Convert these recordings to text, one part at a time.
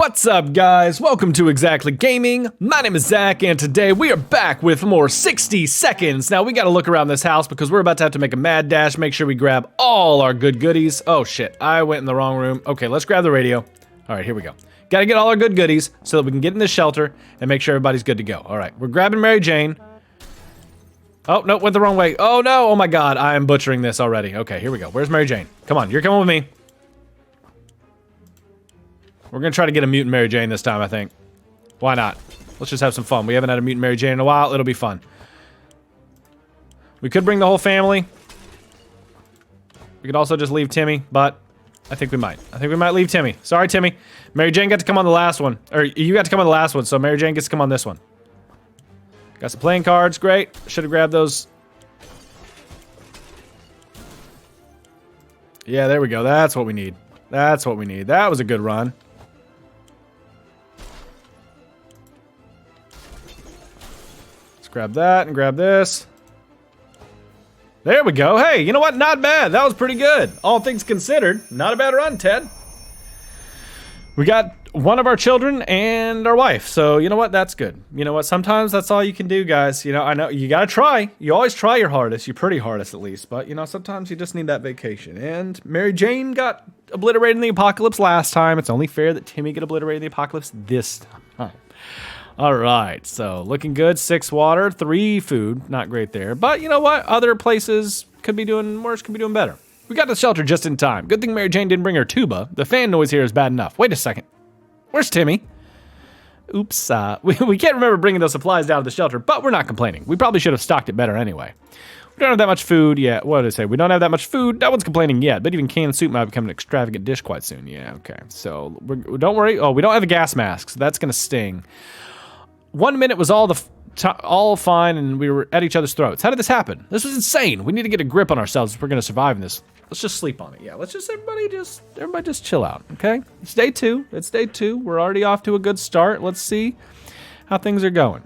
What's up, guys? Welcome to ExZacklyGaming. My name is Zach, and today we are back with more 60 seconds. Now, we gotta look around this house because we're about to have to make a mad dash, make sure we grab all our good goodies. Oh shit, I went in the wrong room. Okay, let's grab the radio. All right, here we go. Gotta get all our good goodies so that we can get in this shelter and make sure everybody's good to go. All right, we're grabbing Mary Jane. Oh, no, went the wrong way. Oh no, oh my God, I am butchering this already. Okay, here we go. Where's Mary Jane? Come on, you're coming with me. We're gonna try to get a mutant Mary Jane this time, I think. Why not? Let's just have some fun. We haven't had a mutant Mary Jane in a while. It'll be fun. We could bring the whole family. We could also just leave Timmy, but I think we might. I think we might leave Timmy. Sorry, Timmy. Mary Jane got to come on the last one. Or you got to come on the last one, so Mary Jane gets to come on this one. Got some playing cards. Great. Should have grabbed those. Yeah, there we go. That's what we need. That's what we need. That was a good run. Grab that and grab this. There we go. Hey, you know what? Not bad. That was pretty good. All things considered, not a bad run, Ted. We got one of our children and our wife. So, you know what? That's good. You know what? Sometimes that's all you can do, guys. You know, I know you got to try. You always try your hardest. Your pretty hardest, at least. But, you know, sometimes you just need that vacation. And Mary Jane got obliterated in the apocalypse last time. It's only fair that Timmy get obliterated in the apocalypse this time. All right, so looking good. 6 water, 3 food. Not great there. But you know what? Other places could be doing worse, could be doing better. We got to the shelter just in time. Good thing Mary Jane didn't bring her tuba. The fan noise here is bad enough. Wait a second. Where's Timmy? Oops. We can't remember bringing those supplies down to the shelter, but we're not complaining. We probably should have stocked it better anyway. We don't have that much food yet. What did I say? We don't have that much food. No one's complaining yet, but even canned soup might become an extravagant dish quite soon. Yeah, okay. So don't worry. Oh, we don't have a gas mask, so that's going to sting. 1 minute was all fine, and we were at each other's throats. How did this happen? This was insane. We need to get a grip on ourselves if we're gonna survive in this. Let's just sleep on it. Yeah, let's just everybody just chill out. Okay, it's day 2. It's day 2. We're already off to a good start. Let's see how things are going.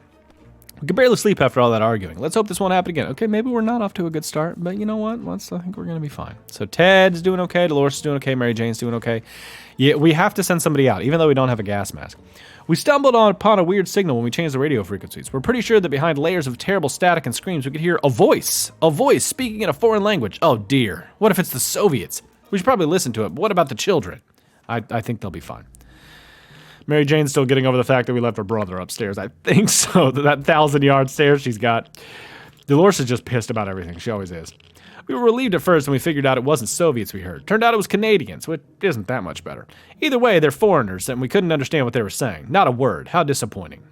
We could barely sleep after all that arguing. Let's hope this won't happen again. Okay, maybe we're not off to a good start, but you know what? I think we're gonna be fine. So Ted's doing okay. Dolores is doing okay. Mary Jane's doing okay. Yeah, we have to send somebody out, even though we don't have a gas mask. We stumbled upon a weird signal when we changed the radio frequencies. We're pretty sure that behind layers of terrible static and screams, we could hear a voice speaking in a foreign language. Oh dear. What if it's the Soviets? We should probably listen to it, but what about the children? I think they'll be fine. Mary Jane's still getting over the fact that we left her brother upstairs. I think so. That 1,000-yard stairs she's got. Dolores is just pissed about everything. She always is. We were relieved at first when we figured out it wasn't Soviets we heard. Turned out it was Canadians, which isn't that much better. Either way, they're foreigners, and we couldn't understand what they were saying. Not a word. How disappointing.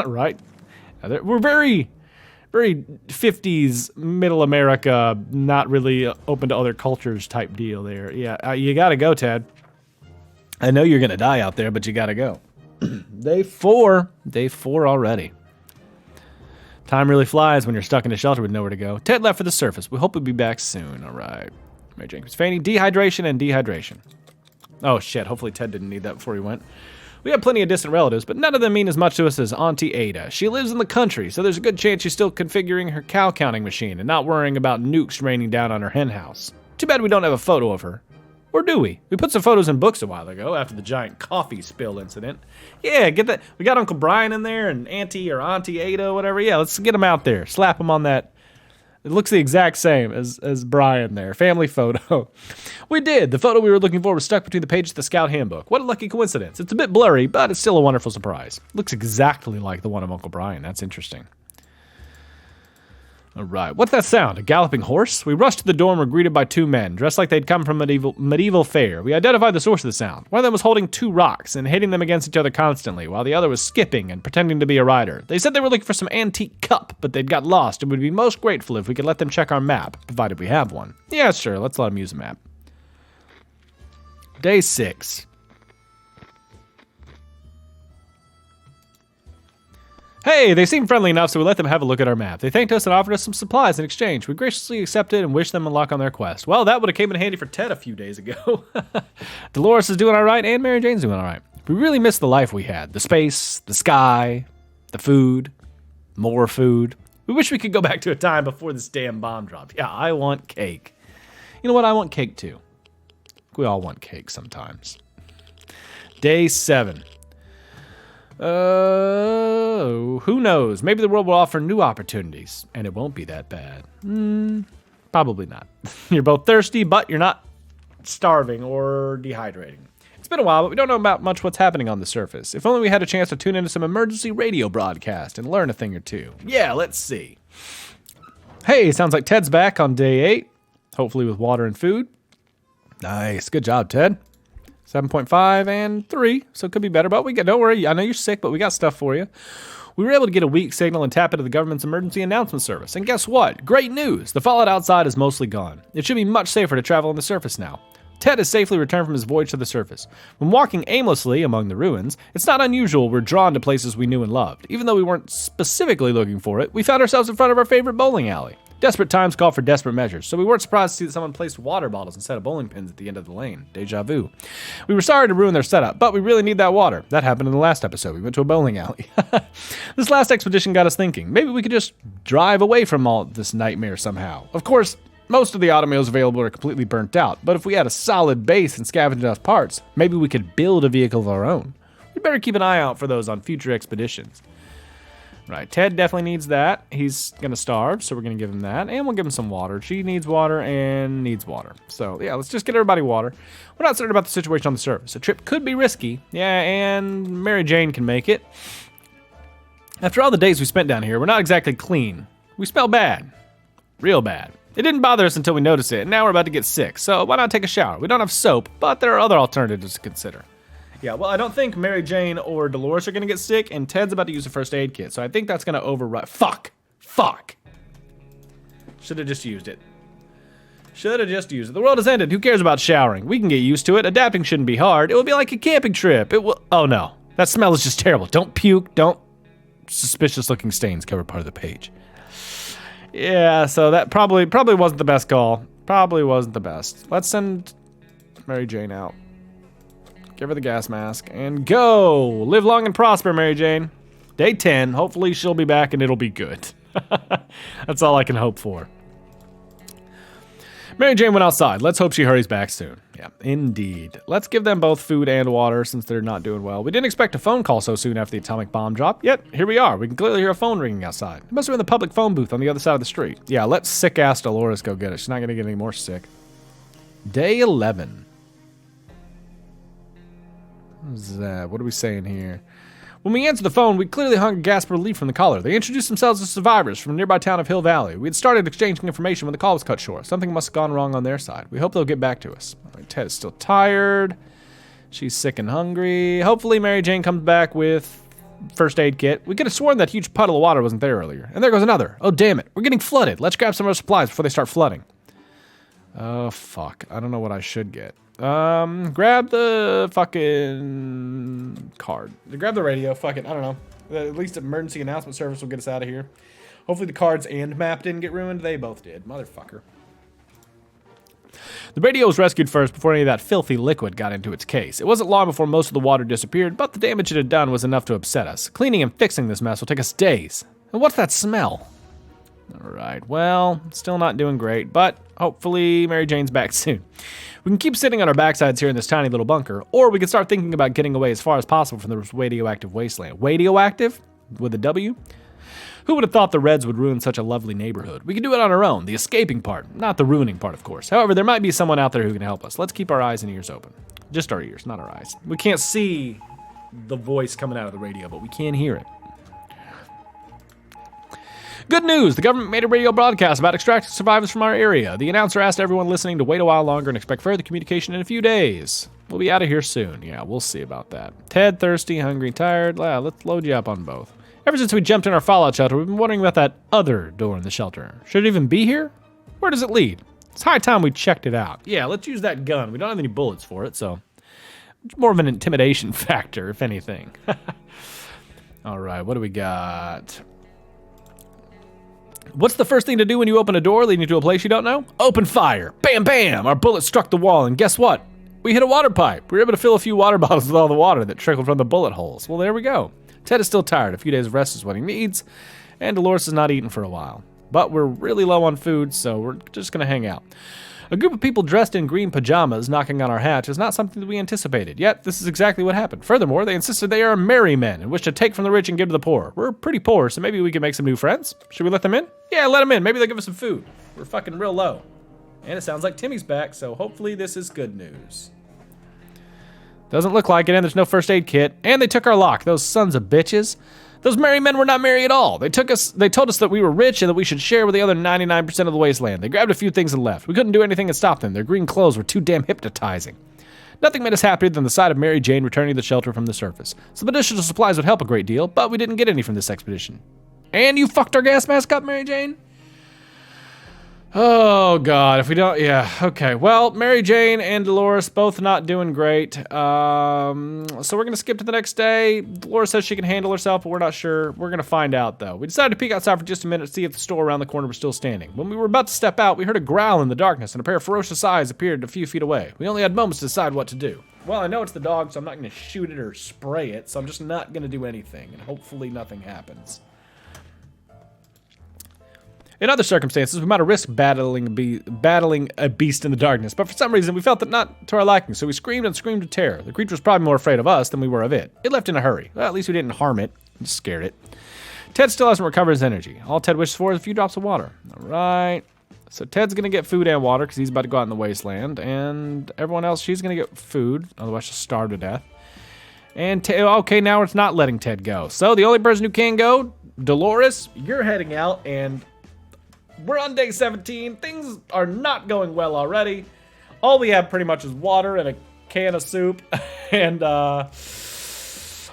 Right? We're very, very 50s middle America, not really open to other cultures type deal there. Yeah, you gotta go, Ted. I know you're gonna die out there, but you gotta go. Day 4 already. Time really flies when you're stuck in a shelter with nowhere to go. Ted left for the surface. We hope we'll be back soon. All right. Mary Jane was fainting. Dehydration and dehydration. Oh, shit. Hopefully Ted didn't need that before he went. We have plenty of distant relatives, but none of them mean as much to us as Auntie Ada. She lives in the country, so there's a good chance she's still configuring her cow counting machine and not worrying about nukes raining down on her hen house. Too bad we don't have a photo of her. Or do we? We put some photos in books a while ago after the giant coffee spill incident. Yeah, get that. We got Uncle Brian in there and Auntie Ada, whatever. Yeah, let's get them out there. Slap them on that. It looks the exact same as Brian there. Family photo. We did. The photo we were looking for was stuck between the pages of the Scout Handbook. What a lucky coincidence. It's a bit blurry, but it's still a wonderful surprise. Looks exactly like the one of Uncle Brian. That's interesting. All right, what's that sound? A galloping horse? We rushed to the door and were greeted by 2 men, dressed like they'd come from medieval fair. We identified the source of the sound. One of them was holding 2 rocks and hitting them against each other constantly, while the other was skipping and pretending to be a rider. They said they were looking for some antique cup, but they'd got lost and would be most grateful if we could let them check our map, provided we have one. Yeah, sure, let's let them use a map. Day 6. Hey, they seemed friendly enough, so we let them have a look at our map. They thanked us and offered us some supplies in exchange. We graciously accepted and wished them luck on their quest. Well, that would have came in handy for Ted a few days ago. Dolores is doing all right, and Mary Jane's doing all right. We really miss the life we had. The space, the sky, the food, more food. We wish we could go back to a time before this damn bomb dropped. Yeah, I want cake. You know what? I want cake too. We all want cake sometimes. Day 7. Who knows? Maybe the world will offer new opportunities, and it won't be that bad. Probably not. You're both thirsty, but you're not starving or dehydrating. It's been a while, but we don't know about much what's happening on the surface. If only we had a chance to tune into some emergency radio broadcast and learn a thing or two. Yeah, let's see. Hey, sounds like Ted's back on day 8. Hopefully with water and food. Nice. Good job, Ted. 7.5 and 3, so it could be better, but don't worry, I know you're sick, but we got stuff for you. We were able to get a weak signal and tap into the government's emergency announcement service, and guess what? Great news! The fallout outside is mostly gone. It should be much safer to travel on the surface now. Ted has safely returned from his voyage to the surface. When walking aimlessly among the ruins, it's not unusual we're drawn to places we knew and loved. Even though we weren't specifically looking for it, we found ourselves in front of our favorite bowling alley. Desperate times call for desperate measures, so we weren't surprised to see that someone placed water bottles instead of bowling pins at the end of the lane. Deja vu. We were sorry to ruin their setup, but we really need that water. That happened in the last episode. We went to a bowling alley. This last expedition got us thinking. Maybe we could just drive away from all this nightmare somehow. Of course, most of the automobiles available are completely burnt out, but if we had a solid base and scavenged enough parts, maybe we could build a vehicle of our own. We'd better keep an eye out for those on future expeditions. Right, Ted definitely needs that. He's gonna starve, so we're gonna give him that, and we'll give him some water. She needs water and needs water. So yeah, let's just get everybody water. We're not certain about the situation on the surface. A trip could be risky. Yeah, and Mary Jane can make it. After all the days we spent down here, we're not exactly clean. We smell bad. Real bad. It didn't bother us until we noticed it, and now we're about to get sick, so why not take a shower? We don't have soap, but there are other alternatives to consider. Yeah, well, I don't think Mary Jane or Dolores are going to get sick, and Ted's about to use a first aid kit, so I think that's going to override. Fuck! Should have just used it. The world has ended. Who cares about showering? We can get used to it. Adapting shouldn't be hard. It will be like a camping trip. It will. Oh no, that smell is just terrible. Don't puke. Don't. Suspicious-looking stains cover part of the page. Yeah, so that probably wasn't the best call. Probably wasn't the best. Let's send Mary Jane out. Give her the gas mask, and go! Live long and prosper, Mary Jane. Day 10, hopefully she'll be back and it'll be good. That's all I can hope for. Mary Jane went outside. Let's hope she hurries back soon. Yeah, indeed. Let's give them both food and water since they're not doing well. We didn't expect a phone call so soon after the atomic bomb drop, yet here we are. We can clearly hear a phone ringing outside. It must have been the public phone booth on the other side of the street. Yeah, let sick-ass Dolores go get it. She's not going to get any more sick. Day 11. What is that? What are we saying here? When we answered the phone, we clearly hung a gasp of relief from the caller. They introduced themselves as survivors from the nearby town of Hill Valley. We had started exchanging information when the call was cut short. Something must have gone wrong on their side. We hope they'll get back to us. All right, Ted is still tired. She's sick and hungry. Hopefully Mary Jane comes back with first aid kit. We could have sworn that huge puddle of water wasn't there earlier. And there goes another. Oh, damn it. We're getting flooded. Let's grab some of our supplies before they start flooding. Oh, fuck. I don't know what I should get. Grab the fucking card. Grab the radio. Fuck it. I don't know. At least emergency announcement service will get us out of here. Hopefully the cards and map didn't get ruined. They both did. Motherfucker. The radio was rescued first before any of that filthy liquid got into its case. It wasn't long before most of the water disappeared, but the damage it had done was enough to upset us. Cleaning and fixing this mess will take us days. And what's that smell? Alright, well, still not doing great, but hopefully Mary Jane's back soon. We can keep sitting on our backsides here in this tiny little bunker, or we can start thinking about getting away as far as possible from this radioactive wasteland. Radioactive? With a W? Who would have thought the Reds would ruin such a lovely neighborhood? We can do it on our own, the escaping part, not the ruining part, of course. However, there might be someone out there who can help us. Let's keep our eyes and ears open. Just our ears, not our eyes. We can't see the voice coming out of the radio, but we can hear it. Good news! The government made a radio broadcast about extracting survivors from our area. The announcer asked everyone listening to wait a while longer and expect further communication in a few days. We'll be out of here soon. Yeah, we'll see about that. Ted, thirsty, hungry, tired. Let's load you up on both. Ever since we jumped in our fallout shelter, we've been wondering about that other door in the shelter. Should it even be here? Where does it lead? It's high time we checked it out. Yeah, let's use that gun. We don't have any bullets for it, so it's more of an intimidation factor, if anything. All right, what do we got? What's the first thing to do when you open a door leading to a place you don't know? Open fire. Bam, bam! Our bullet struck the wall, and guess what? We hit a water pipe. We were able to fill a few water bottles with all the water that trickled from the bullet holes. Well, there we go. Ted is still tired. A few days of rest is what he needs, and Dolores has not eaten for a while. But we're really low on food, so we're just going to hang out. A group of people dressed in green pajamas knocking on our hatch is not something that we anticipated, yet this is exactly what happened. Furthermore, they insisted they are merry men and wish to take from the rich and give to the poor. We're pretty poor, so maybe we can make some new friends. Should we let them in? Yeah, let them in. Maybe they'll give us some food. We're fucking real low. And it sounds like Timmy's back, so hopefully this is good news. Doesn't look like it, and there's no first aid kit. And they took our lock, those sons of bitches. Those merry men were not merry at all. They told us that we were rich and that we should share with the other 99% of the wasteland. They grabbed a few things and left. We couldn't do anything to stop them. Their green clothes were too damn hypnotizing. Nothing made us happier than the sight of Mary Jane returning to the shelter from the surface. Some additional supplies would help a great deal, but we didn't get any from this expedition. And you fucked our gas mask up, Mary Jane? Oh, God, if we don't, yeah, okay. Well, Mary Jane and Dolores both not doing great. So we're going to skip to the next day. Dolores says she can handle herself, but we're not sure. We're going to find out, though. We decided to peek outside for just a minute to see if the store around the corner was still standing. When we were about to step out, we heard a growl in the darkness, and a pair of ferocious eyes appeared a few feet away. We only had moments to decide what to do. Well, I know it's the dog, so I'm not going to shoot it or spray it, so I'm just not going to do anything, and hopefully nothing happens. In other circumstances, we might have risked battling a beast in the darkness, but for some reason, we felt that not to our liking, so we screamed and screamed with terror. The creature was probably more afraid of us than we were of it. It left in a hurry. Well, at least we didn't harm it. We just scared it. Ted still hasn't recovered his energy. All Ted wishes for is a few drops of water. All right. So Ted's going to get food and water because he's about to go out in the wasteland, and everyone else, she's going to get food, otherwise she'll starve to death. And, okay, now it's not letting Ted go. So the only person who can go, Dolores, you're heading out, and we're on day 17. Things are not going well already. All we have pretty much is water and a can of soup. And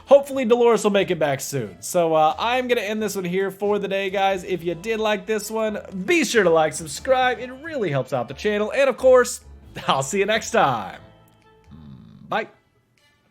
hopefully Dolores will make it back soon. So I'm going to end this one here for the day, guys. If you did like this one, be sure to like, subscribe. It really helps out the channel. And of course, I'll see you next time. Bye.